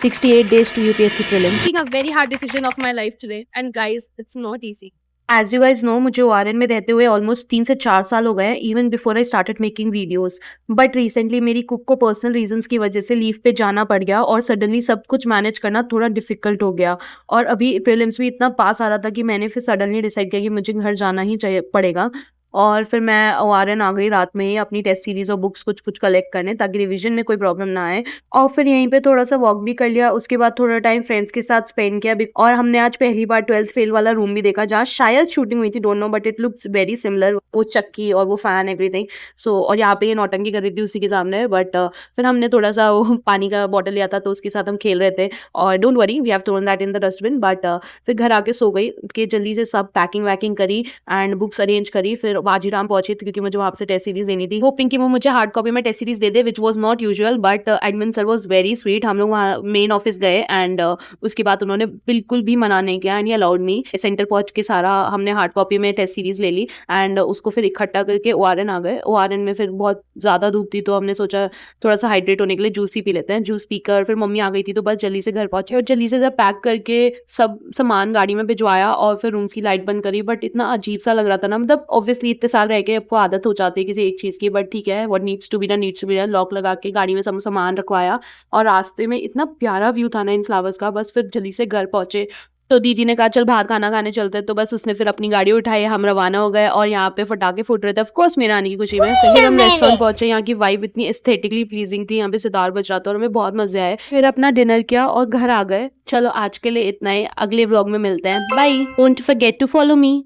68 days to UPSC prelims. Making a very hard decision of my life today, and guys, it's not easy. As you guys know, मुझे ORN में रहते हुए almost 3 से 4 साल हो गए हैं, even before I started making videos. But recently मेरी कुक को पर्सनल रीजंस की वजह से लीव पे जाना पड़ गया और सडनली सब कुछ मैनेज करना थोड़ा डिफिकल्ट हो गया. और अभी प्रीलिम्स भी इतना पास आ रहा था कि मैंने फिर सडनली डिसाइड किया कि मुझे घर जाना ही चाहिए पड़ेगा. और फिर मैं ORN आ गई रात में ही अपनी टेस्ट सीरीज और बुक्स कुछ कलेक्ट करने, ताकि रिवीजन में कोई प्रॉब्लम ना आए. और फिर यहीं पे थोड़ा सा वॉक भी कर लिया. उसके बाद थोड़ा टाइम फ्रेंड्स के साथ स्पेंड किया. और हमने आज पहली बार 12th फेल वाला रूम भी देखा, जहाँ शायद शूटिंग हुई थी, don't know, but it looks very similar. वो चक्की और वो फैन एवरीथिंग. सो और यहाँ पे ये नौटंकी कर रही थी उसी के सामने. बट फिर हमने थोड़ा सा वो पानी का बॉटल लिया था, तो उसके साथ हम खेल रहे थे. और don't worry, we have thrown that in the dustbin. But फिर घर आके सो गई कि जल्दी से सब पैकिंग वैकिंग करी एंड बुक्स अरेंज करी. फिर वाजीराम पहुंची थी क्योंकि मुझे वहां से टेस्ट सीरीज देनी थी, होपिंग कि वो मुझे हार्ड कॉपी में टेस्ट सीरीज दे दे, which was not usual. But admin sir was very sweet. हम लोग वहाँ मेन ऑफिस गए एंड उसके बाद उन्होंने बिल्कुल भी मना नहीं किया and he allowed me. Centre पहुंच के सारा हमने हार्ड कॉपी में टेस्ट सीरीज ले ली एंड उसको फिर इकट्ठा करके ORN आ गए. ORN में फिर बहुत ज्यादा धूप थी, तो हमने सोचा थोड़ा सा हाइड्रेट होने के लिए जूस ही पी लेते हैं. जूस पीकर फिर मम्मी आ गई थी, तो बस जल्दी से घर पहुंचे और जल्दी से सब पैक करके सब सामान गाड़ी में भिजवाया और फिर रूम्स की लाइट बंद करी. बट इतना अजीब सा लग रहा था ना, मतलब ऑब्वियसली इतने साल रह के आपको आदत हो जाती है किसी एक चीज़ की. बट ठीक है, what needs to be done needs to be done. Lock लगा के गाड़ी में सब सामान रखवाया और रास्ते में इतना प्यारा व्यू था ना इन फ्लावर्स का. बस फिर जल्दी से घर पहुंचे तो दीदी ने कहा चल बाहर खाना खाने चलते हैं. तो बस उसने फिर अपनी गाड़ी उठाई, हम रवाना हो गए और यहाँ पे फटाके फूट रहे थे ऑफकोर्स मेरे आने की खुशी में. फिर हम रेस्टोरेंट पहुंचे. यहाँ की वाइब इतनी एस्थेटिकली प्लीजिंग थी, यहाँ पे सितार बज रहा था और हमें बहुत मजे आए. फिर अपना डिनर किया और घर आ गए. चलो आज के लिए इतना ही, अगले व्लॉग में मिलते हैं. Bye. Don't forget to follow me.